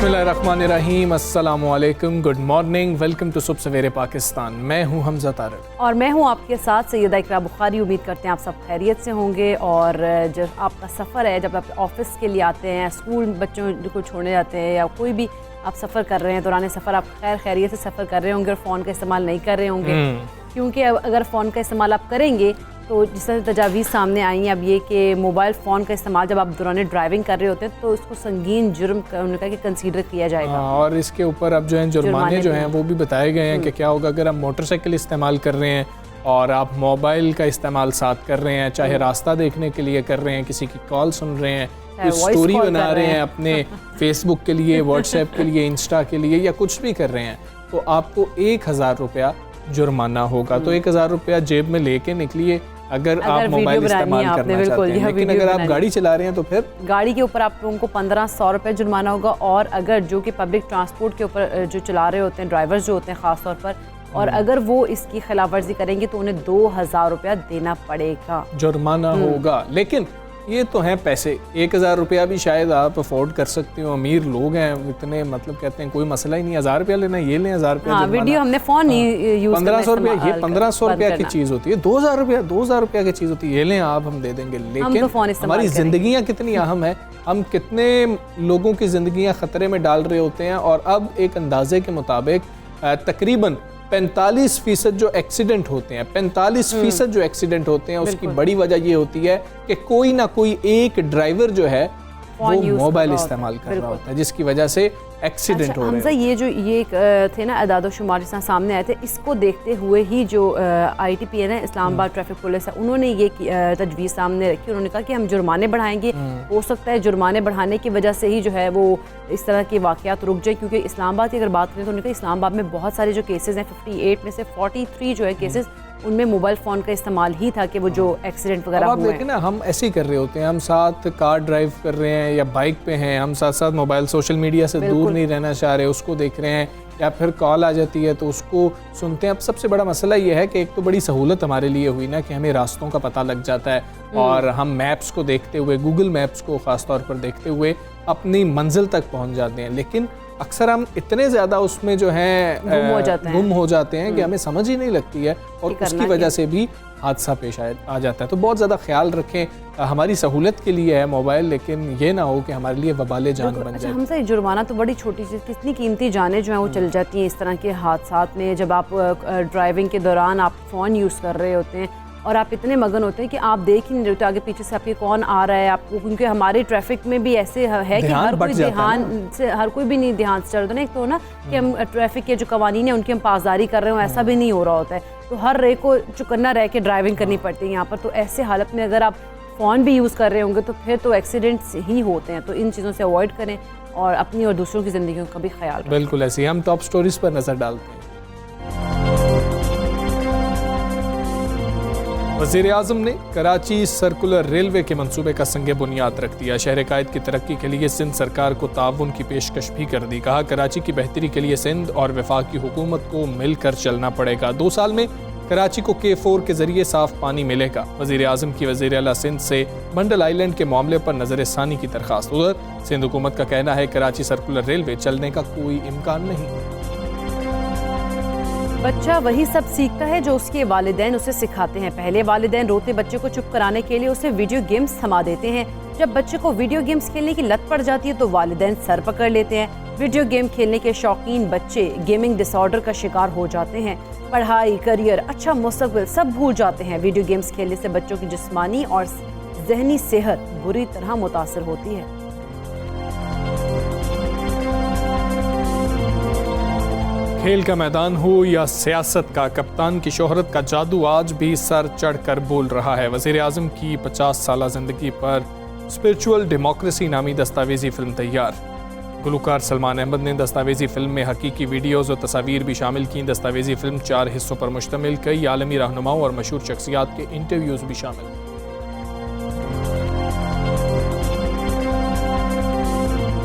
बिस्मिल्लाहिर्रहमानिर्रहीम, अस्सलामु अलैकुम, गुड मॉर्निंग, वेलकम टू सुबह सवेरे पाकिस्तान। मैं हूं हमजा तारिक और मैं हूं आपके साथ सैयदा इकरा बुखारी। उम्मीद करते हैं आप सब खैरियत से होंगे। और जब आपका सफ़र है, जब आप ऑफिस के लिए आते हैं, स्कूल बच्चों को छोड़ने जाते हैं, या कोई भी आप सफ़र कर रहे हैं, दौरान सफ़र आप खैरियत से सफ़र कर रहे होंगे और फ़ोन का इस्तेमाल नहीं कर रहे होंगे, क्योंकि अगर फ़ोन का इस्तेमाल आप करेंगे तो जिस तरह तजावीज़ सामने आई हैं अब ये कि मोबाइल फ़ोन का इस्तेमाल जब आप दौरान ड्राइविंग कर रहे होते हैं तो उसको संगीन जुर्म उनका कि कंसीडर किया जाएगा। और इसके ऊपर अब जो है जुर्माने जो हैं वो भी बताए गए हैं कि क्या होगा अगर आप मोटरसाइकिल इस्तेमाल कर रहे हैं और आप मोबाइल का इस्तेमाल साथ कर रहे हैं, चाहे रास्ता देखने के लिए कर रहे हैं, किसी की कॉल सुन रहे हैं, कुछ स्टोरी बना रहे हैं अपने फेसबुक के लिए, व्हाट्सएप के लिए, इंस्टा के लिए, या कुछ भी कर रहे हैं, तो आपको 1000 रुपया जुर्माना होगा। तो 1000 रुपया जेब में लेके निकलिए अगर आप मोबाइल इस्तेमाल करना चाहते हैं। लेकिन अगर आप गाड़ी चला रहे हैं तो फिर गाड़ी के ऊपर आप लोगों को 1500 रुपये जुर्माना होगा। और अगर जो कि पब्लिक ट्रांसपोर्ट के ऊपर जो चला रहे होते हैं, ड्राइवर्स जो होते हैं ख़ास तौर पर, और अगर वो इसकी खिलाफ वर्जी करेंगे तो उन्हें 2000 रुपया देना पड़ेगा, जुर्माना होगा। लेकिन ये तो हैं पैसे, 1000 रुपया भी शायद आप अफोर्ड कर सकते हो, अमीर लोग हैं इतने, मतलब कहते हैं कोई मसला ही नहीं, 1000 रुपया लेना ये लें, 1000 रुपया वीडियो हमने फ़ोन यूज़ 1500 रुपया, ये 1500 रुपया की चीज़ होती है, 2000 रुपया की चीज़ होती है, ये लें आप, हम दे देंगे। लेकिन हमारी ज़िंदगियाँ कितनी अहम है, हम कितने लोगों की ज़िंदगियाँ ख़तरे में डाल रहे होते हैं। और अब एक अंदाजे के मुताबिक तकरीबन 45% जो एक्सीडेंट होते हैं, 45% जो एक्सीडेंट होते हैं, उसकी बड़ी वजह ये होती है कि कोई ना कोई एक ड्राइवर जो है वो मोबाइल इस्तेमाल कर रहा होता है, जिसकी वजह से एक्सीडेंट हो रहे हैं। ये जो थे ना अदाद शुमार जिस सामने आए थे, इसको देखते हुए ही जो ITPN है, इस्लामाबाद ट्रैफिक पुलिस है, उन्होंने ये तजवीज़ सामने रखी। उन्होंने कहा कि हम जुर्माने बढ़ाएंगे, हो सकता है जुर्माने बढ़ाने की वजह से ही जो है वो इस तरह के वाक़यात रुक जाए। क्योंकि इस्लामाबाद की अगर बात करें तो उन्होंने कहा इस्लामाबाद में बहुत सारे जो केसेस हैं, 58 में से 43 जो है केसेस उनमें मोबाइल फ़ोन का इस्तेमाल ही था कि वो जो एक्सीडेंट वगैरह हुए। आप देखें ना, हम ऐसे ही कर रहे होते हैं, हम साथ कार ड्राइव कर रहे हैं या बाइक पे हैं, हम साथ साथ मोबाइल सोशल मीडिया से दूर नहीं रहना चाह रहे, उसको देख रहे हैं, या फिर कॉल आ जाती है तो उसको सुनते हैं। अब सबसे बड़ा मसला ये है कि एक तो बड़ी सहूलत हमारे लिए हुई ना कि हमें रास्तों का पता लग जाता है और हम मैप्स को देखते हुए, गूगल मैप्स को ख़ास तौर पर देखते हुए अपनी मंजिल तक पहुँच जाते हैं। लेकिन अक्सर हम इतने ज़्यादा उसमें जो है गुम हो जाते हैं कि हमें समझ ही नहीं लगती है, और उसकी वजह से भी हादसा पेश आ जाता है। तो बहुत ज़्यादा ख्याल रखें, हमारी सहूलत के लिए है मोबाइल, लेकिन ये ना हो कि हमारे लिए वबाले जान बन जाए। हमसे जुर्माना तो बड़ी छोटी चीज़, कितनी कीमती जानें जो हैं वो चल जाती हैं इस तरह के हादसात में। जब आप ड्राइविंग के दौरान आप फ़ोन यूज़ कर रहे होते हैं और आप इतने मगन होते हैं कि आप देख ही नहीं रहे, आगे पीछे से आपके कौन आ रहा है आपको, क्योंकि हमारे ट्रैफिक में भी ऐसे है कि हर कोई भी नहीं ध्यान से चल रहा है। एक तो ना कि हम ट्रैफिक के जो कवानीन है उनकी हम पासदारी कर रहे हो, ऐसा भी नहीं हो रहा होता है, तो हर रे को चुकन्ना रह के ड्राइविंग करनी पड़ती है यहाँ पर। तो ऐसे हालत में अगर आप फ़ोन भी यूज़ कर रहे होंगे तो फिर तो एक्सीडेंट्स ही होते हैं। तो इन चीज़ों से अवॉइड करें और अपनी और दूसरों की ज़िंदगियों का भी ख्याल रखें। बिल्कुल ऐसे ही हम टॉप स्टोरीज पर नज़र डालते हैं। वज़ीर-ए-आज़म ने कराची सर्कुलर रेलवे के मंसूबे का संगे बुनियाद रख दिया। शहर कायद की तरक्की के लिए सिंध सरकार को ताउन की पेशकश भी कर दी। कहा कराची की बेहतरी के लिए सिंध और वफाकी हुकूमत को मिलकर चलना पड़ेगा। 2 साल में कराची को K4 के जरिए साफ पानी मिलेगा। वज़ीर-ए-आज़म की वज़ीर आला सिंध से मंडल आइलैंड के मामले पर नजर सानी की दरखास्त। उधर सिंध हुकूमत का कहना है कराची सर्कुलर रेलवे चलने का कोई इम्कान नहीं। बच्चा वही सब सीखता है जो उसके वालिदैन उसे सिखाते हैं। पहले वालिदैन रोते बच्चे को चुप कराने के लिए उसे वीडियो गेम्स थमा देते हैं। जब बच्चे को वीडियो गेम्स खेलने की लत पड़ जाती है तो वालिदैन सर पकड़ लेते हैं। वीडियो गेम खेलने के शौकीन बच्चे गेमिंग डिसऑर्डर का शिकार हो जाते हैं। पढ़ाई, करियर, अच्छा मुस्तकबिल सब भूल जाते हैं। वीडियो गेम्स खेलने से बच्चों की जिस्मानी और जहनी सेहत बुरी तरह मुतासर होती है। खेल का मैदान हो या सियासत का, कप्तान की शोहरत का जादू आज भी सर चढ़कर बोल रहा है। वज़ीर-ए-आज़म की 50 साला जिंदगी पर स्पिरिचुअल डेमोक्रेसी नामी दस्तावेजी फिल्म तैयार। गुलकार सलमान अहमद ने दस्तावेजी फिल्म में हकीकी वीडियोज़ और तस्वीर भी शामिल की। दस्तावेजी फिल्म 4 हिस्सों पर मुश्तमिल, कई आलमी रहनुमाओं और मशहूर शख्सियात के इंटरव्यूज़ भी शामिल।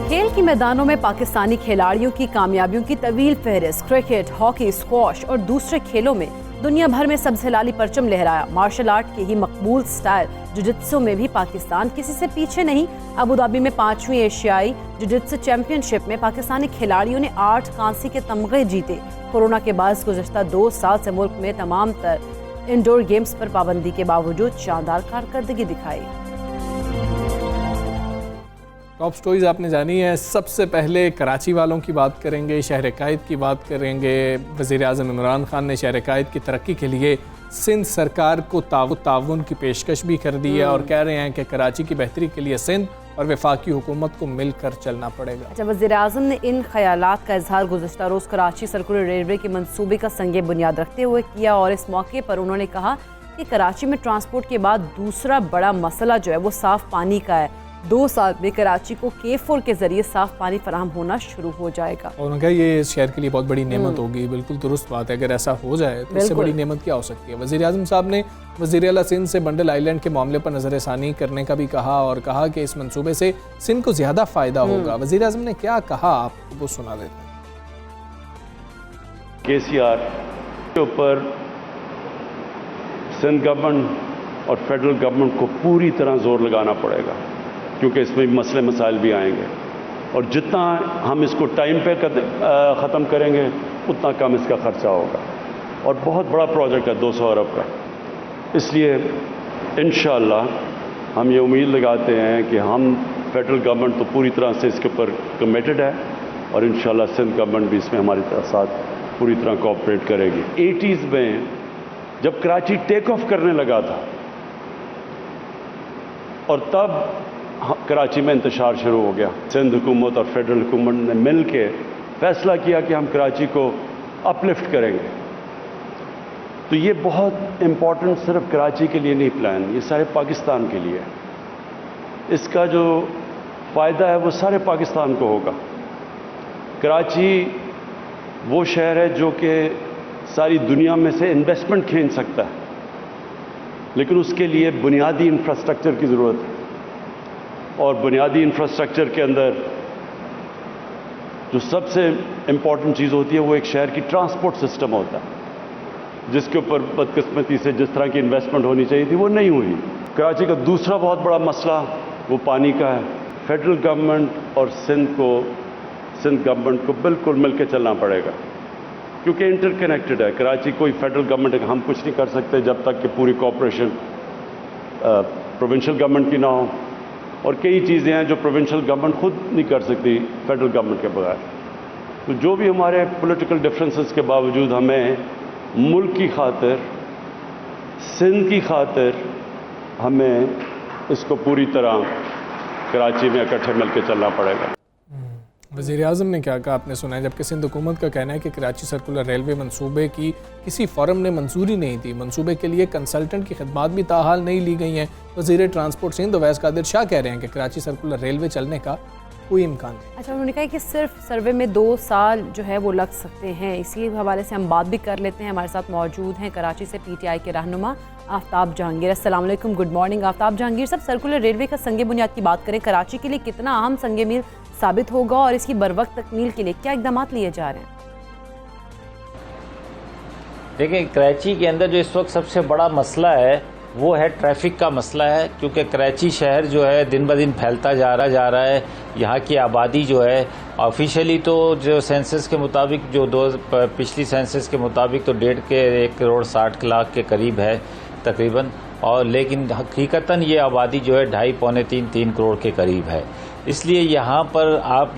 खेल के मैदानों में पाकिस्तानी खिलाड़ियों की कामयाबियों की तवील फहरिस्त। क्रिकेट, हॉकी, स्क्वॉश और दूसरे खेलों में दुनिया भर में सबसे लाली परचम लहराया। मार्शल आर्ट के ही मकबूल स्टाइल जुजित्सु में भी पाकिस्तान किसी से पीछे नहीं। अबू धाबी में 5वीं एशियाई जुजित्सु चैंपियनशिप में पाकिस्तानी खिलाड़ियों ने 8 कांसे के तमगे जीते। कोरोना के बाद गुज़श्ता 2 साल से मुल्क में तमाम तर इंडोर गेम्स पर पाबंदी के बावजूद शानदार कारकर्दगी दिखाई। टॉप स्टोरीज आपने जानी है। सबसे पहले कराची वालों की बात करेंगे, शहर कायद की बात करेंगे। वज़ीर आज़म इमरान खान ने शहर कायद की तरक्की के लिए सिंध सरकार को ताउन की पेशकश भी कर दी है और कह रहे हैं कि कराची की बेहतरी के लिए सिंध और वफाकी हुकूमत को मिलकर चलना पड़ेगा। अच्छा, वज़ीर आज़म ने इन ख्यालात का इजहार गुज़श्ता रोज़ कराची सर्कुलर रेलवे के मंसूबे का संगे बुनियाद रखते हुए किया और इस मौके पर उन्होंने कहा कि कराची में ट्रांसपोर्ट के बाद दूसरा बड़ा मसला जो है वो साफ़ पानी का है। 2 साल में कराची को K4 के जरिए साफ़ पानी फराहम होना शुरू हो जाएगा। और उन्होंने कहा ये शहर के लिए बहुत बड़ी नेमत होगी। बिल्कुल दुरुस्त बात है, अगर ऐसा हो जाए तो इससे बड़ी नेमत क्या हो सकती है। वज़ीर आज़म साहब ने वज़ीर आला सिंध से बंडल आइलैंड के मामले पर नज़रसानी करने का भी कहा और कहा कि इस मंसूबे से सिंध को ज़्यादा फ़ायदा होगा। वज़ीर आज़म ने क्या कहा, आपको वो सुना देते हैं। KCR के ऊपर सिंध गवर्नमेंट और फेडरल गवर्नमेंट को पूरी तरह जोर लगाना पड़ेगा, क्योंकि इसमें मसले मसाइल भी आएंगे और जितना हम इसको टाइम पे ख़त्म करेंगे उतना कम इसका ख़र्चा होगा और बहुत बड़ा प्रोजेक्ट है 200 अरब का। इसलिए इंशाअल्लाह हम ये उम्मीद लगाते हैं कि हम फेडरल गवर्नमेंट तो पूरी तरह से इसके ऊपर कमिटेड है और इंशाअल्लाह सिंध गवर्नमेंट भी इसमें हमारे साथ पूरी तरह कोऑपरेट करेगी। 80s में जब कराची टेक ऑफ करने लगा था और तब कराची में इंतशार शुरू हो गया, सिंध हुकूमत और फेडरल हुकूमत ने मिल के फैसला किया कि हम कराची को अपलिफ्ट करेंगे। तो ये बहुत इम्पोर्टेंट सिर्फ कराची के लिए नहीं प्लान, ये सारे पाकिस्तान के लिए है। इसका जो फ़ायदा है वो सारे पाकिस्तान को होगा। कराची वो शहर है जो कि सारी दुनिया में से इन्वेस्टमेंट खींच सकता है, लेकिन उसके लिए बुनियादी इंफ्रास्ट्रक्चर की ज़रूरत है और बुनियादी इंफ्रास्ट्रक्चर के अंदर जो सबसे इम्पॉर्टेंट चीज़ होती है वो एक शहर की ट्रांसपोर्ट सिस्टम होता है, जिसके ऊपर बदकिस्मती से जिस तरह की इन्वेस्टमेंट होनी चाहिए थी वो नहीं हुई। कराची का दूसरा बहुत बड़ा मसला वो पानी का है। फेडरल गवर्नमेंट और सिंध गवर्नमेंट को बिल्कुल मिल के चलना पड़ेगा, क्योंकि इंटरकनेक्टेड है। कराची कोई फेडरल गवर्नमेंट हम कुछ नहीं कर सकते जब तक कि पूरी कोऑपरेशन प्रोविंशियल गवर्नमेंट की ना हो, और कई चीज़ें हैं जो प्रोविंशियल गवर्नमेंट खुद नहीं कर सकती फेडरल गवर्नमेंट के बगैर। तो जो भी हमारे पॉलिटिकल डिफरेंसेस के बावजूद हमें मुल्क की खातिर, सिंध की खातिर हमें इसको पूरी तरह कराची में इकट्ठे मिलकर चलना पड़ेगा। वज़ीर आज़म ने क्या कहा आपने सुना है, जबकि सिंध हुकूमत का कहना है कि कराची सर्कुलर रेलवे मंसूबे की किसी फॉरम ने मंजूरी नहीं दी। मंसूबे के लिए कंसल्टेंट की खिदमात भी ताहाल नहीं ली गई हैं। वज़ीर ट्रांसपोर्ट सिंध अवैस कादिर शाह कह रहे हैं कि कराची सर्कुलर रेलवे चलने का कोई इम्कान नहीं। अच्छा, उन्होंने कहा कि सिर्फ सर्वे में 2 साल जो है वो लग सकते हैं। इसी हवाले से हम बात भी कर लेते हैं। हमारे साथ मौजूद हैं कराची से PTI के रहनुमा आफ्ताब जहांगीर। अस्सलाम वालेकुम, गुड मॉर्निंग आफ्ताब जहांगीर साहब। सर्कुलर रेलवे का संगे बुनियाद की बात करें, कराची के लिए कितना अहम संगे मील साबित होगा और इसकी बरवक्त तकमील के लिए क्या इकदाम लिए जा रहे हैं? देखिए, कराची के अंदर जो इस वक्त सबसे बड़ा मसला है वो है ट्रैफिक का मसला है, क्योंकि कराची शहर जो है दिन ब दिन फैलता जा रहा है। यहाँ की आबादी जो है ऑफिशियली तो जो सेंसस के मुताबिक पिछली सेंसस के मुताबिक तो 1.5 करोड़ 60 लाख के करीब है तकरीबन, और लेकिन हकीकतन ये आबादी जो है 2.5-3 करोड़ के करीब है। इसलिए यहाँ पर आप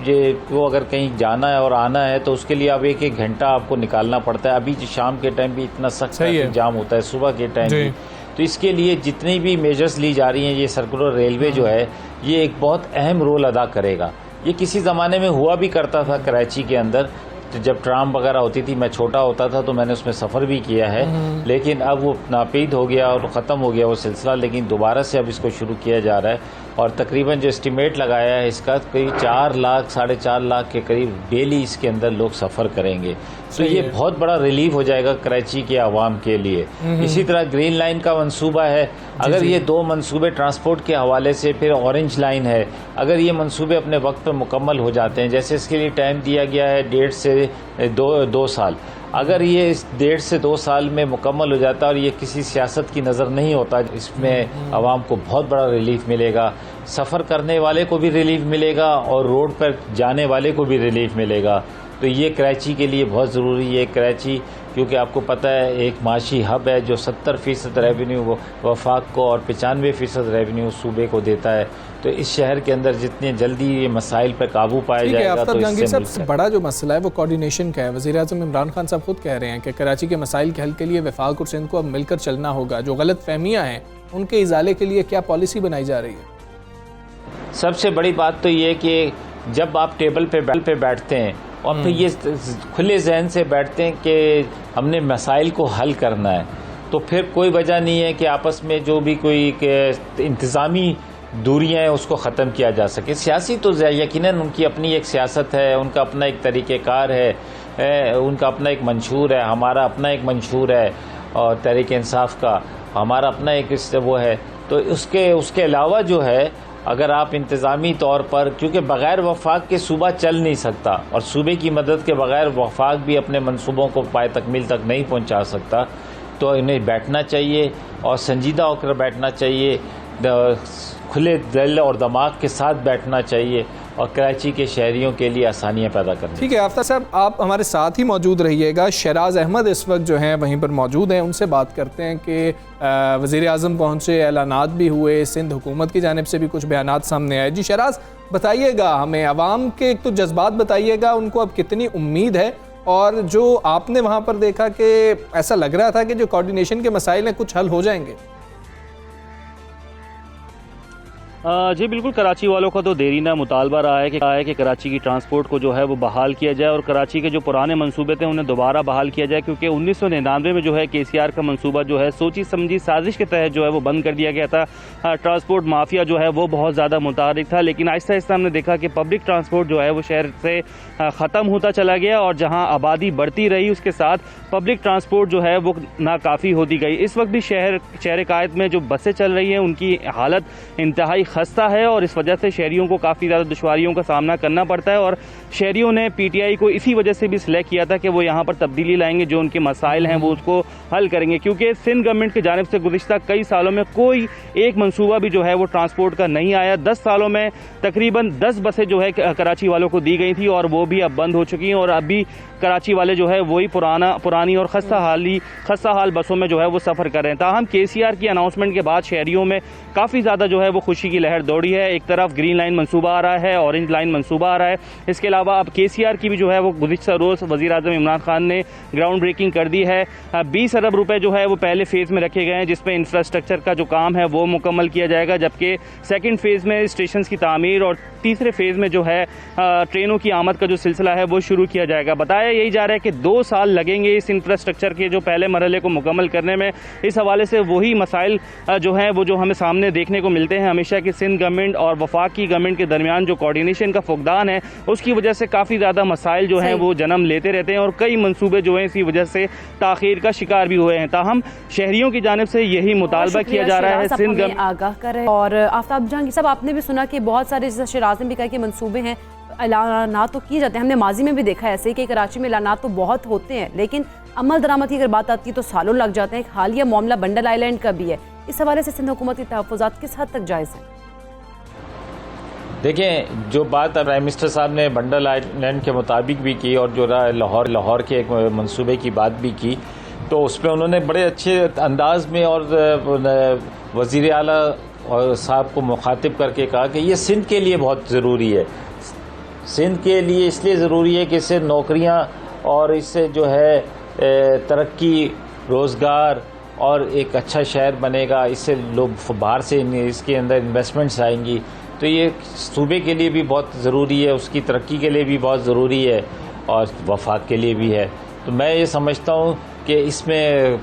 को अगर कहीं जाना है और आना है तो उसके लिए आप 1-1 घंटा आपको निकालना पड़ता है। अभी शाम के टाइम भी इतना सख्त जाम होता है, सुबह के टाइम भी। तो इसके लिए जितनी भी मेजर्स ली जा रही हैं, ये सर्कुलर रेलवे जो है ये एक बहुत अहम रोल अदा करेगा। ये किसी ज़माने में हुआ भी करता था कराची के अंदर, तो जब ट्राम वगैरह होती थी, मैं छोटा होता था तो मैंने उसमें सफ़र भी किया है, लेकिन अब वो नापीद हो गया और ख़त्म हो गया वो सिलसिला। लेकिन दोबारा से अब इसको शुरू किया जा रहा है और तकरीबन जो एस्टिमेट लगाया है इसका करीब 4 लाख 4.5 लाख के करीब डेली इसके अंदर लोग सफ़र करेंगे। तो ये बहुत बड़ा रिलीफ हो जाएगा कराची के आवाम के लिए। इसी तरह ग्रीन लाइन का मंसूबा है, अगर ये 2 मंसूबे ट्रांसपोर्ट के हवाले से, फिर ऑरेंज लाइन है, अगर ये मंसूबे अपने वक्त पर मुकम्मल हो जाते हैं, जैसे इसके लिए टाइम दिया गया है 1.5 से 2 साल, अगर ये इस 1.5 से 2 साल में मुकम्मल हो जाता और ये किसी सियासत की नज़र नहीं होता, इसमें आवाम को बहुत बड़ा रिलीफ मिलेगा, सफ़र करने वाले को भी रिलीफ मिलेगा और रोड पर जाने वाले को भी रिलीफ मिलेगा। तो ये कराची के लिए बहुत ज़रूरी है। कराची क्योंकि आपको पता है एक माशी हब है जो 70% रेवेन्यू वफाक को और 95% रेवेन्यू सूबे को देता है। तो इस शहर के अंदर जितने जल्दी ये मसाइल पर काबू पाया जाएगा तो इससे सबसे बड़ा जो मसला है वो कोऑर्डिनेशन का है। वज़ीर-ए-आज़म इमरान खान साहब खुद कह रहे हैं कि कराची के मसाइल के हल के लिए वफाक और सिंध को अब मिलकर चलना होगा। जो गलत फहमियाँ हैं उनके इजाले के लिए क्या पॉलिसी बनाई जा रही है? सबसे बड़ी बात तो ये कि जब आप टेबल पे बैठते हैं और फिर ये खुले जहन से बैठते हैं कि हमने मसाइल को हल करना है, तो फिर कोई वजह नहीं है कि आपस में जो भी कोई इंतज़ामी दूरियां हैं उसको ख़त्म किया जा सके। सियासी तो यकीनन उनकी अपनी एक सियासत है, उनका अपना एक तरीक़ेकार है, उनका अपना एक मंशूर है, हमारा अपना एक मंशूर है और तहरीक इंसाफ का हमारा अपना एक वो है। तो उसके अलावा जो है अगर आप इंतज़ामी तौर पर, क्योंकि बग़ैर वफाक के सूबा चल नहीं सकता और सूबे की मदद के बग़ैर वफाक भी अपने मंसूबों को पाए तकमील तक नहीं पहुंचा सकता, तो इन्हें बैठना चाहिए और संजीदा होकर बैठना चाहिए, खुले दिल और दिमाग के साथ बैठना चाहिए और कराची के शहरियों के लिए आसानियाँ पैदा करनी। ठीक है आफ्ताब साहब, आप हमारे साथ ही मौजूद रहिएगा। शहराज अहमद इस वक्त जो हैं वहीं पर मौजूद हैं, उनसे बात करते हैं कि वज़ीर-ए-आज़म पहुँचे, ऐलानात भी हुए, सिंध हुकूमत की जानिब से भी कुछ बयानात सामने आए। जी शहराज, बताइएगा हमें अवाम के एक तो जज्बात बताइएगा, उनको अब कितनी उम्मीद है और जो आपने वहाँ पर देखा कि ऐसा लग रहा था कि जो कोऑर्डिनेशन के मसाइल हैं कुछ हल हो जाएंगे? जी बिल्कुल, कराची वालों का तो देरीना मुतालबा रहा है कि कराची की ट्रांसपोर्ट को जो है वो बहाल किया जाए और कराची के जो पुराने मंसूबे थे उन्हें दोबारा बहाल किया जाए, क्योंकि 1999 में जो है KCR का मंसूबा जो है सोची समझी साजिश के तहत जो है वो बंद कर दिया गया था। ट्रांसपोर्ट माफिया जो है वो बहुत ज़्यादा मुतारिक था, लेकिन आहिस्ता आहिस्ता हमने देखा कि पब्लिक ट्रांसपोर्ट जो है वो शहर से ख़त्म होता चला गया और जहाँ आबादी बढ़ती रही उसके साथ पब्लिक ट्रांसपोर्ट जो है वो नाकाफ़ी होती गई। इस वक्त भी शहर कायद में जो बसें चल रही हैं उनकी हालत इंतहाई खस्ता है और इस वजह से शहरियों को काफ़ी ज़्यादा दुश्वारियों का सामना करना पड़ता है और शहरियों ने PTI को इसी वजह से भी सिलेक्ट किया था कि वो यहाँ पर तब्दीली लाएंगे, जो उनके मसाइल हैं वो उसको हल करेंगे, क्योंकि सिंध गवर्नमेंट की जानिब से गुज़िश्ता कई सालों में कोई एक मंसूबा भी जो है वो ट्रांसपोर्ट का नहीं आया। 10 सालों में तकरीबन 10 बसें जो है कराची वालों को दी गई थी और वो भी अब बंद हो चुकी हैं और अभी कराची वाले जो है वही पुरानी और खस्ता हाल बसों में जो है वो सफ़र कर रहे हैं। ताहम KCR की अनाउंसमेंट के बाद शहरियों में काफ़ी ज़्यादा जो है वो खुशी की लहर दौड़ी है। एक तरफ ग्रीन लाइन मंसूबा आ रहा है, ऑरेंज लाइन मंसूबा आ रहा है, इसके अलावा अब KCR की भी जो है वो गुज़िश्ता रोज़ वज़ीर-ए-आज़म इमरान खान ने ग्राउंड ब्रेकिंग कर दी है। 20 अरब रुपए जो है वो पहले फेज़ में रखे गए हैं जिसमें इंफ्रास्ट्रक्चर का जो काम है वो मुकम्मल किया जाएगा, जबकि सेकेंड फेज़ में स्टेशन की तामीर और तीसरे फेज़ में जो है ट्रेनों की आमद का जो सिलसिला है वो शुरू किया जाएगा। बताया यही जा रहा है कि 2 साल लगेंगे इस इंफ्रास्ट्रक्चर के जो पहले मरहले को मुकम्मल करने में। इस हवाले से वही मसाइल जो हैं वो जो हमें सामने देखने को मिलते हैं हमेशा कि सिंध गवर्नमेंट और वफाक की गवर्नमेंट के दरमियान जो कोऑर्डिनेशन का फुकदान है उसकी वजह से काफ़ी ज़्यादा मसाइल जो हैं वो जन्म लेते रहते हैं और कई मंसूबे जो हैं इसी वजह से ताख़ीर का शिकार भी हुए हैं। ताहम शहरियों की जानिब से यही मुतालबा किया जा रहा है सिंध गवर्नमेंट आगाह करें। और आफ्ताब जहांगीर साहब, आपने भी सुना कि बहुत सारे, जैसे शहराज ने भी कहा कि मंसूबे हैं, ऐलानात तो किए जाते हैं, हमने माजी में भी देखा है ऐसे कि कराची में ऐलानात तो बहुत होते हैं लेकिन अमल दरामद की अगर बात आती है तो सालों लग जाते हैं। हालिया मामला बंडल आइलैंड का भी है, इस हवाले से सिंध हुकूमत के तहफ़्फ़ुज़ात किस हद तक जायज़ हैं? देखें, जो बात प्राइम मिनिस्टर साहब ने बंडल आइलैंड के मुताबिक भी की और जो लाहौर के एक मंसूबे की बात भी की, तो उस पर उन्होंने बड़े अच्छे अंदाज में और वज़ीर आला और साहब को मुखातिब करके कहा कि ये सिंध के लिए बहुत ज़रूरी है। सिंध के लिए इसलिए ज़रूरी है कि इससे नौकरियां और इससे जो है तरक्की, रोज़गार और एक अच्छा शहर बनेगा, इससे लोग बाहर से इसके अंदर इन्वेस्टमेंट्स आएंगी, तो ये सूबे के लिए भी बहुत ज़रूरी है, उसकी तरक्की के लिए भी बहुत ज़रूरी है और वफाक के लिए भी है। तो मैं ये समझता हूँ कि इसमें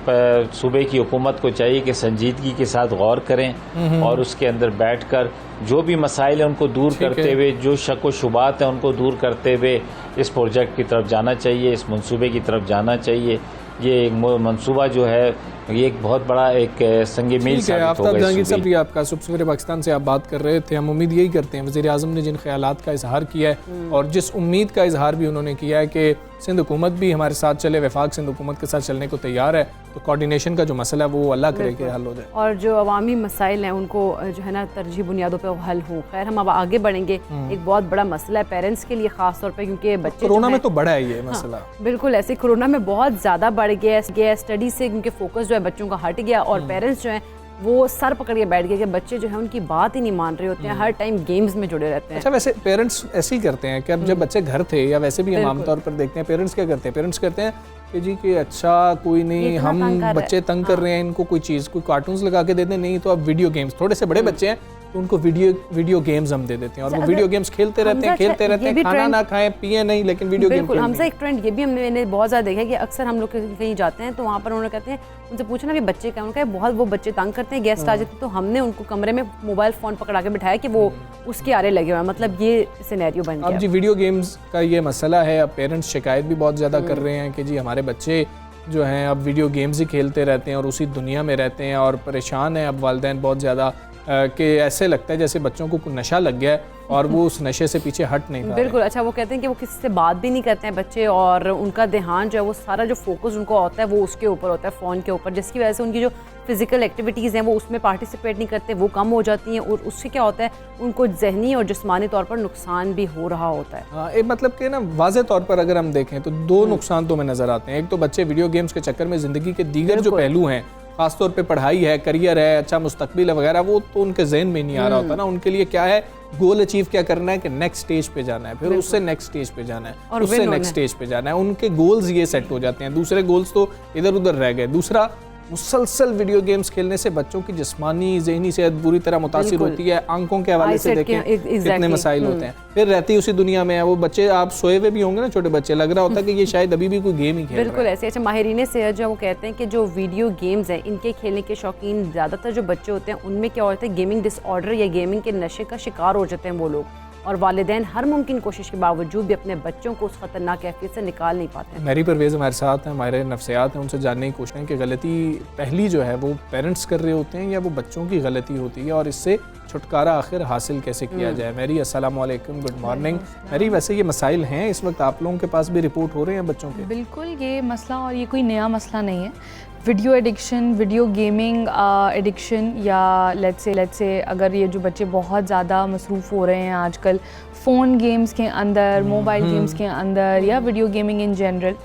सूबे की हुकूमत को चाहिए कि संजीदगी के साथ गौर करें और उसके अंदर बैठकर जो भी मसाइल हैं उनको दूर करते हुए, जो शक व शुबात हैं उनको दूर करते हुए इस प्रोजेक्ट की तरफ जाना चाहिए, इस मंसूबे की तरफ जाना चाहिए। ये मंसूबा जो है ये एक बहुत बड़ा एक संग मील ठीक है। साबित आफ्ताब होगा जहांगीर इस सूबे। साहब, आपका सुबह पाकिस्तान से आप बात कर रहे थे। हम उम्मीद यही करते हैं, वज़ीर आज़म ने जिन ख्यालात का इजहार किया है और जिस उम्मीद का इजहार भी उन्होंने किया है कि सिंध हुकूमत भी हमारे साथ चले, वफाक सिंध हुकूमत के साथ चलने को तैयार है, तो कोऑर्डिनेशन का जो मसला है वो अल्लाह करे कि हल हो जाए और जो अवामी मसाइल हैं उनको जो है ना तरजीह बुनियादों पे हल हो। खैर हम अब आगे बढ़ेंगे। एक बहुत बड़ा मसला है पेरेंट्स के लिए ख़ास तौर पे, क्योंकि बच्चे कोरोना में तो बड़ा है ये मसला। बिल्कुल ऐसे कोरोना में बहुत ज़्यादा बढ़ गया स्टडी से, क्योंकि फोकस जो है बच्चों का हट गया और पेरेंट्स जो हैं वो सर पकड़ के बैठ गए कि बच्चे जो है उनकी बात ही नहीं मान रहे होते हैं, हर टाइम गेम्स में जुड़े रहते हैं। अच्छा, वैसे पेरेंट्स ऐसे ही करते हैं कि अब जब बच्चे घर थे या वैसे भी हम आमतौर पर देखते हैं, पेरेंट्स क्या करते हैं? पेरेंट्स कहते हैं कि जी कि अच्छा कोई नहीं, हम बच्चे तंग कर रहे हैं, इनको कोई चीज़, कोई कार्टून्स लगा के दे दें, नहीं तो अब वीडियो गेम्स, थोड़े से बड़े बच्चे हैं तो उनको वीडियो गेम्स हम दे देते हैं और वो वीडियो गेम्स खेलते रहते हैं, खाना ना खाएं पिए नहीं, लेकिन वीडियो गेम बिल्कुल। हमसे एक ट्रेंड ये भी मैंने बहुत ज़्यादा देखा है कि अक्सर हम लोग कहीं जाते हैं तो वहाँ पर उन्होंने कहते हैं, उनसे पूछना भी बच्चे क्या, उनका बहुत वो बच्चे तंग करते हैं, गेस्ट आ जाते हैं तो हमने उनको कमरे में मोबाइल फ़ोन पकड़ा के बिठाया कि वो उसके आरे लगे हुए हैं। मतलब ये सिनेरियो बन गया। अब जी वीडियो गेम्स का ये मसला है। अब पेरेंट्स शिकायत भी बहुत ज़्यादा कर रहे हैं कि जी हमारे बच्चे जो हैं अब वीडियो गेम्स ही खेलते रहते हैं और उसी दुनिया में रहते हैं और परेशान हैं अब वालिदैन बहुत ज़्यादा, कि ऐसे लगता है जैसे बच्चों को नशा लग गया है और वो उस नशे से पीछे हट नहीं पा रहे। बिल्कुल। अच्छा, वो कहते हैं कि वो किसी से बात भी नहीं करते हैं बच्चे और उनका ध्यान जो है वो सारा जो फोकस उनको होता है वो उसके ऊपर होता है, फ़ोन के ऊपर, जिसकी वजह से उनकी जो फिजिकल एक्टिविटीज़ हैं वो उसमें पार्टिसिपेट नहीं करते, वो कम हो जाती हैं और उससे क्या होता है उनको जहनी और जिस्मानी तौर पर नुकसान भी हो रहा होता है। हाँ, एक मतलब कि ना वाज़े तौर पर अगर हम देखें तो दो नुकसान तो हमें नज़र आते हैं। एक तो बच्चे वीडियो गेम्स के चक्कर में ज़िंदगी के दीगर जो पहलू हैं, खासतौर पे पढ़ाई है, करियर है, अच्छा मुस्तकबिल है वगैरह, वो तो उनके जहन में नहीं आ रहा होता ना। उनके लिए क्या है, गोल अचीव क्या करना है कि नेक्स्ट स्टेज पे जाना है, फिर उससे नेक्स्ट स्टेज पे जाना है और उससे नेक्स्ट स्टेज पे जाना है। उनके गोल्स ये सेट हो जाते हैं, दूसरे गोल्स तो इधर उधर रह गए। दूसरा, मुसलसल वीडियो गेम्स खेलने से बच्चों की जिस्मानी ज़हनी सेहत बुरी तरह मुतासिर होती है। आंखों के हवाले से देखें कितने मसाइल होते हैं, फिर रहती उसी दुनिया में है वो बच्चे। आप सोए हुए भी होंगे ना छोटे बच्चे, लग रहा होता है कि ये शायद अभी भी कोई गेम ही खेल रहा है। बिल्कुल ऐसे। अच्छा, माहिरीन सेहत जो वो कहते हैं कि जो वीडियो गेम्स हैं इनके खेलने के शौकीन ज़्यादातर जो बच्चे होते हैं उनमें क्या होता है, गेमिंग डिसऑर्डर या गेमिंग के नशे का शिकार हो जाते हैं वो लोग, और वालिदैन हर मुमकिन कोशिश के बावजूद भी अपने बच्चों को उस खतरनाक कैफियत से निकाल नहीं पाते हैं। मैरी परवेज़ हमारे साथ हैं, हमारे नफ्सियात हैं, उनसे जानने की कोशिश हैं कि गलती पहली जो है वो पेरेंट्स कर रहे होते हैं या वो बच्चों की गलती होती है और इससे छुटकारा आखिर हासिल कैसे किया जाए। मैरी अस्सलाम वालेकुम, गुड मॉर्निंग। मैरी, वैसे ये मसाइल हैं इस वक्त आप लोगों के पास भी रिपोर्ट हो रहे हैं बच्चों के? बिल्कुल, ये मसला और ये कोई नया मसला नहीं है। Video addiction, video gaming addiction, या लेट्स से अगर ये जो बच्चे बहुत ज़्यादा मसरूफ़ हो रहे हैं आजकल फ़ोन गेम्स के अंदर, मोबाइल गेम्स के अंदर, या वीडियो गेमिंग इन जनरल,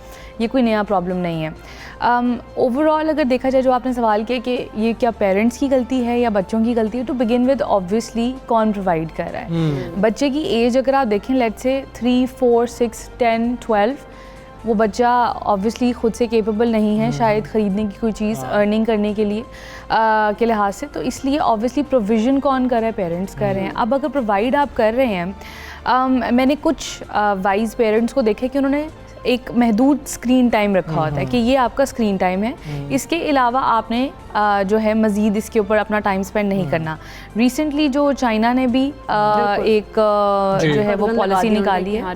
ये कोई नया प्रॉब्लम नहीं है। ओवरऑल अगर देखा जाए, जो आपने सवाल किया कि ये क्या पेरेंट्स की गलती है या बच्चों की गलती है, तो बिगिन विद ऑब्वियसली कौन प्रोवाइड कर रहा है। बच्चे की एज अगर आप देखें, लेट्स से 3, 4, 6, 10, 12, वो बच्चा ऑब्वियसली ख़ुद से केपेबल नहीं है शायद ख़रीदने की कोई चीज़ अर्निंग करने के लिए के लिहाज से, तो इसलिए ऑब्वियसली प्रोविज़न कौन कर रहा है, पेरेंट्स कर रहे हैं। अब अगर प्रोवाइड आप कर रहे हैं, मैंने कुछ वाइज पेरेंट्स को देखा कि उन्होंने एक महदूद स्क्रीन टाइम रखा होता है कि ये आपका स्क्रीन टाइम है, इसके अलावा आपने जो है मज़ीद इसके ऊपर अपना टाइम स्पेंड नहीं करना। रिसेंटली जो चाइना ने भी एक जो है वो पॉलिसी निकाली है,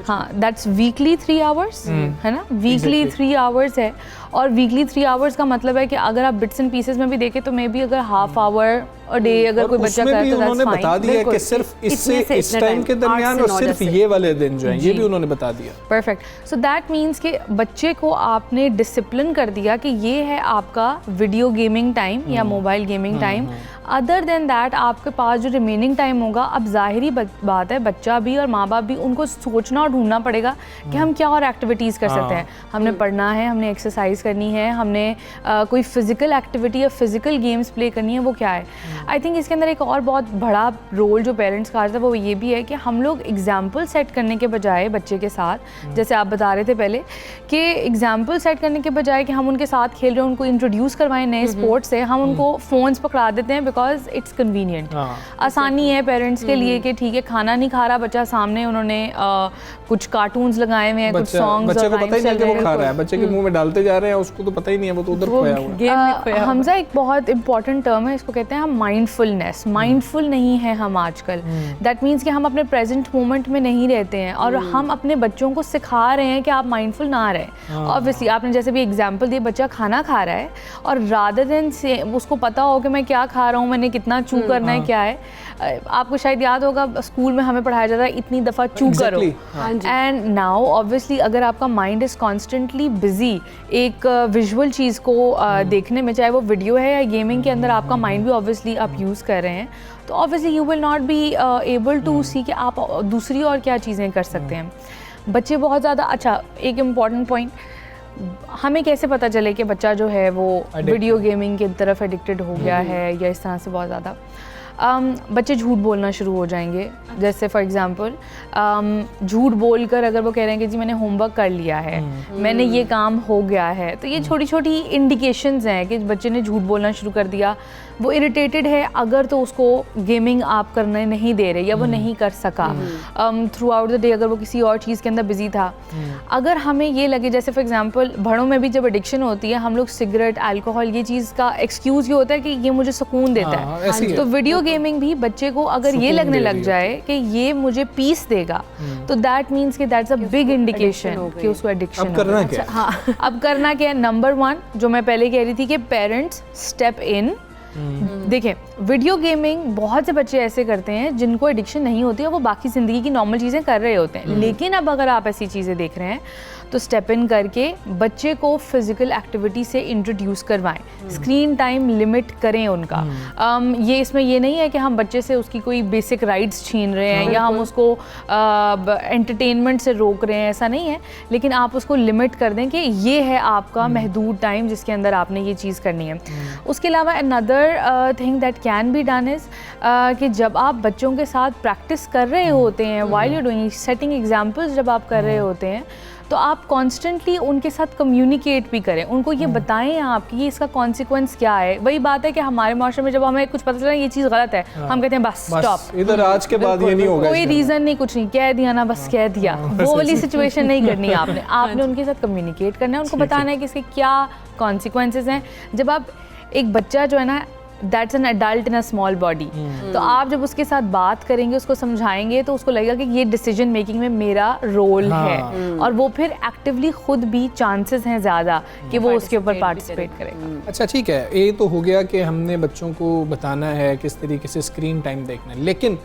हाँ, दैट्स वीकली 3 आवर्स, है ना, वीकली 3 आवर्स है। और वीकली 3 आवर्स का मतलब है कि अगर आप बिट्स एंड पीसेस में भी देखें तो मे बी अगर हाफ आवर और डे अगर कोई बच्चा करे तो उन्होंने बता दिया है कि सिर्फ इससे इस टाइम के दरमियान और सिर्फ ये वाले दिन जो हैं, ये भी उन्होंने बता दिया। परफेक्ट। सो दैट मीन्स कि बच्चे को आपने डिसिप्लिन कर दिया कि ये है आपका वीडियो गेमिंग टाइम या mobile gaming time. Other than that आपके पास जो रिमेनिंग टाइम होगा, अब ज़ाहिरी बात है बच्चा भी और माँ बाप भी, उनको सोचना और ढूंढना पड़ेगा कि हम क्या और एक्टिविटीज़ कर सकते हैं। हमने पढ़ना है, हमने एक्सरसाइज करनी है, हमने कोई फिज़िकल एक्टिविटी या फिज़िकल गेम्स प्ले करनी है, वो क्या है। आई थिंक इसके अंदर एक और बहुत बड़ा रोल जो पेरेंट्स का आता है वो ये भी है कि हम लोग एग्जाम्पल सेट करने के बजाय बच्चे के साथ, जैसे आप बता रहे थे पहले कि एग्जाम्पल सेट करने के बजाय कि हम उनके साथ खेल रहे हैं, उनको इंट्रोड्यूस करवाएं नए स्पोर्ट्स से, हम उनको फ़ोन्स पकड़ा देते हैं बिकॉज इट्स कन्वीनियंट। हाँ। आसानी है पेरेंट्स के लिए कि ठीक है खाना नहीं खा रहा बच्चा, सामने उन्होंने कुछ कार्टून्स लगाए हुए हैं, कुछ सॉन्ग्स, बच्चे को पता ही नहीं कि वो खा रहा है, बच्चे के मुंह में डालते जा रहे हैं, उसको तो पता ही नहीं है, वो तो उधर खोया हुआ है। हमजा एक बहुत इंपॉर्टेंट टर्म है, इसको कहते हैं हम माइंडफुलनेस। माइंडफुल नहीं है हम आजकल, दैट मीन्स कि हम अपने प्रेजेंट मोमेंट में नहीं रहते हैं और हम अपने बच्चों को सिखा रहे हैं कि आप माइंडफुल ना रहें। ऑब्वियसली आपने जैसे भी एग्जांपल दिया, बच्चा खाना खा रहा है और रादर देन से उसको पता हो कि मैं क्या खा रहा हूँ, मैंने कितना चू करना है, क्या है। आपको शायद याद होगा स्कूल में हमें पढ़ाया जाता है इतनी दफ़ा चू करो, एंड नाउ ऑब्वियसली अगर आपका माइंड इज़ कॉन्स्टेंटली बिजी एक विजुअल चीज़ को देखने में, चाहे वो वीडियो है या गेमिंग के अंदर आपका माइंड भी ऑब्वियसली आप यूज़ कर रहे हैं, तो obviously you will not be able to see कि आप दूसरी और क्या चीज़ें कर सकते हैं। बच्चे बहुत ज़्यादा, अच्छा एक इम्पॉर्टेंट पॉइंट, हमें कैसे पता चले कि बच्चा जो है वो वीडियो गेमिंग की तरफ एडिक्टेड हो गया है या इस तरह से बहुत ज़्यादा। बच्चे झूठ बोलना शुरू हो जाएंगे, जैसे फॉर एग्जांपल झूठ बोलकर अगर वो कह रहे हैं कि जी मैंने होमवर्क कर लिया है, मैंने ये काम हो गया है, तो ये छोटी छोटी इंडिकेशंस हैं कि बच्चे ने झूठ बोलना शुरू कर दिया, वो इरिटेटेड है अगर तो उसको गेमिंग आप करने नहीं दे रहे या वो नहीं कर सका थ्रू आउट द डे, अगर वो किसी और चीज़ के अंदर बिजी था। अगर हमें ये लगे, जैसे फॉर एग्जांपल बड़ों में भी जब एडिक्शन होती है, हम लोग सिगरेट, अल्कोहल, ये चीज़ का एक्सक्यूज़ ये होता है कि ये मुझे सुकून देता है, तो वीडियो गेमिंग भी बच्चे को अगर ये लगने लग जाए कि ये मुझे पीस देगा, तो दैट मीन्स कि दैट्स अ बिग इंडिकेशन कि उसको एडिक्शन। अब करना क्या? हाँ, अब करना क्या है? नंबर 1 जो मैं पहले कह रही थी कि पेरेंट्स स्टेप इन। देखिए वीडियो गेमिंग बहुत से बच्चे ऐसे करते हैं जिनको एडिक्शन नहीं होती है, वो बाकी ज़िंदगी की नॉर्मल चीज़ें कर रहे होते हैं, लेकिन अब अगर आप ऐसी चीज़ें देख रहे हैं तो स्टेप इन करके बच्चे को फिजिकल एक्टिविटी से इंट्रोड्यूस करवाएं, स्क्रीन टाइम लिमिट करें उनका। ये इसमें ये नहीं है कि हम बच्चे से उसकी कोई बेसिक राइट्स छीन रहे हैं या हम उसको एंटरटेनमेंट से रोक रहे हैं, ऐसा नहीं है, लेकिन आप उसको लिमिट कर दें कि ये है आपका महदूद टाइम जिसके अंदर आपने ये चीज़ करनी है। उसके अलावा another thing that can be done is कि जब आप बच्चों के साथ प्रैक्टिस कर रहे होते हैं, while you doing setting examples, जब आप कर रहे होते हैं तो आप कॉन्स्टेंटली उनके साथ कम्युनिकेट भी करें, उनको ये बताएं आप कि ये इसका कॉन्सिक्वेंस क्या है। वही बात है कि हमारे माशरे में जब हमें कुछ पता चला ये चीज़ गलत है, हम कहते हैं बस स्टॉप, इधर आज के बाद ये नहीं होगा, कोई रीज़न नहीं, कुछ नहीं, कह दिया ना, बस कह दिया। वो वाली सिचुएशन नहीं करनी आपने उनके साथ कम्युनिकेट करना है, उनको बताना है कि इसके क्या कॉन्सिक्वेंसेज हैं। जब आप एक बच्चा जो है ना, that's an adult in a small body, तो आप जब उसके साथ बात करेंगे, उसको समझाएंगे, तो उसको लगेगा कि ये डिसीजन मेकिंग में मेरा रोल है, और वो फिर एक्टिवली खुद भी चांसेस हैं ज़्यादा कि वो उसके ऊपर पार्टिसिपेट करेगा। अच्छा ठीक है, ये तो हो गया कि हमने बच्चों को बताना है किस तरीके से स्क्रीन टाइम देखना है, लेकिन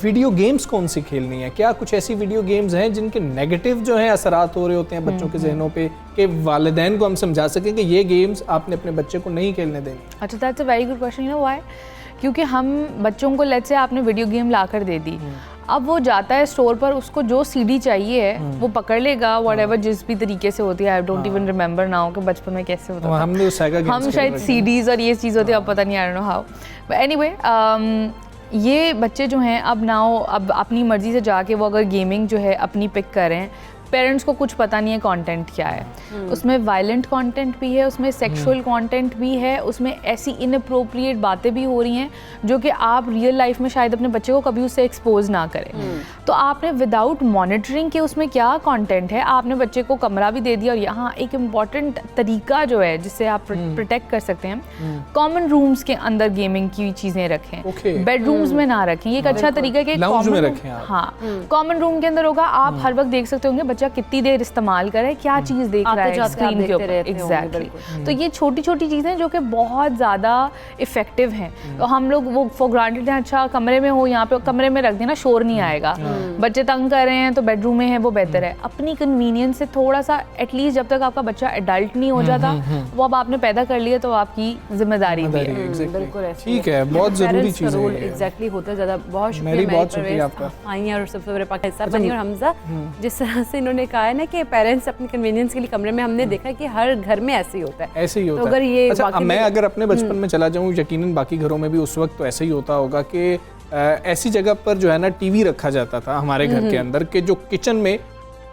वीडियो गेम्स कौन सी खेलनी है? क्या कुछ ऐसी वीडियो गेम्स हैं जिनके नेगेटिव जो है असरात हो रहे होते हैं बच्चों के जहनों पे, कि वालिदैन को हम समझा सकें कि ये गेम्स आपने अपने बच्चे को नहीं खेलने देनी? अच्छा, that's a very good question. You know why? क्योंकि हम बच्चों को लेट्स से आपने वीडियो गेम ला कर दे दी, अब वो जाता है स्टोर पर, उसको जो सीडी चाहिए है वो पकड़ लेगा, व्हाटएवर जिस भी तरीके से होती है। I don't even remember now कि बचपन में कैसे होता था, हमने हम शायद सीडीज और ये चीज़ होती है, अब पता नहीं, I don't know how, but anyway ये बच्चे जो हैं अब अपनी मर्ज़ी से जाके वो अगर गेमिंग जो है अपनी पिक करें, पेरेंट्स को कुछ पता नहीं है कंटेंट क्या है, उसमें वायलेंट कंटेंट भी है, उसमें सेक्सुअल कंटेंट भी है, उसमें ऐसी इनअप्रोप्रिएट बातें भी हो रही हैं जो कि आप रियल लाइफ में शायद अपने बच्चे को कभी उससे एक्सपोज ना करें। तो आपने विदाउट मॉनिटरिंग के उसमें क्या कंटेंट है, आपने बच्चे को कमरा भी दे दिया। और यहाँ एक इम्पॉर्टेंट तरीका जो है जिससे आप प्रोटेक्ट कर सकते हैं, कॉमन रूम्स के अंदर गेमिंग की चीज़ें रखें, बेडरूम्स में ना रखें। ये एक अच्छा तरीका है कि हाँ, कॉमन रूम के अंदर होगा, आप हर वक्त देख सकते होंगे कितनी देर इस्तेमाल करे, क्या चीज़ देख रहा है स्क्रीन के ऊपर। एग्जैक्टली। तो ये छोटी छोटी चीज़ें जो कि बहुत ज़्यादा इफेक्टिव हैं, तो हम लोग वो फॉर ग्रांटेड हैं, अच्छा कमरे में हो, यहाँ पे कमरे में रख देना, शोर नहीं आएगा, बच्चे तंग कर रहे हैं तो बेडरूम में है, वो बेहतर है। अपनी कन्वीनियंस से थोड़ा सा, एटलीस्ट जब तक आपका बच्चा एडल्ट नहीं हो जाता, वो अब आपने पैदा कर लिया तो आपकी जिम्मेदारी भी है। बिल्कुल ठीक है, बहुत ज़रूरी चीज़ है। एग्जैक्टली होता है ज़्यादा। बहुत शुक्रिया आपका और सबसे बड़े पाकिस्तान बनी और हमजा, जिस तरह से उन्होंने कहा है ना कि पेरेंट्स अपनी कन्वीनियंस के लिए कमरे में, हमने देखा कि हर घर में ऐसे ही होता है, ऐसे ही होता तो अगर ये अच्छा, मैं अगर अपने बचपन में चला जाऊं, यकीनन बाकी घरों में भी उस वक्त तो ऐसे ही होता होगा कि ऐसी जगह पर जो है ना टीवी रखा जाता था हमारे घर के अंदर, कि जो किचन में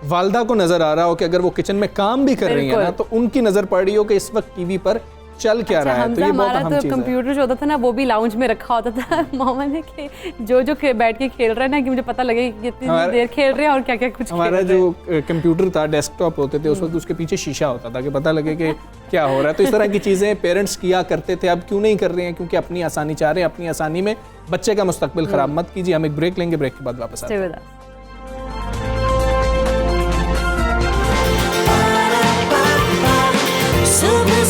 वालदा को नजर आ रहा हो कि अगर वो किचन में काम भी कर रही है ना, तो उनकी नजर पड़ रही हो कि इस वक्त टीवी पर चल क्या रहा है। तो ये बहुत हमारा अहम तो चीज़ है। कंप्यूटर जो होता था ना वो भी लाउंज में रखा होता था मोहम्मद ने कि जो बैठ के खेल रहे हैं ना कि मुझे पता लगे कि कितनी देर खेल रहे हैं और क्या क्या कुछ हमारा जो कंप्यूटर था, डेस्कटॉप होते थे, उस वक्त उसके पीछे शीशा होता था कि पता लगे कि क्या हो रहा है। तो इस तरह की चीज़ें पेरेंट्स किया करते थे, अब क्यों नहीं कर रहे हैं? क्योंकि अपनी आसानी चाह रहे हैं, अपनी आसानी में बच्चे का मुस्तकबिल ख़राब मत कीजिए। हम एक ब्रेक लेंगे, ब्रेक के बाद वापस आते हैं। सुबह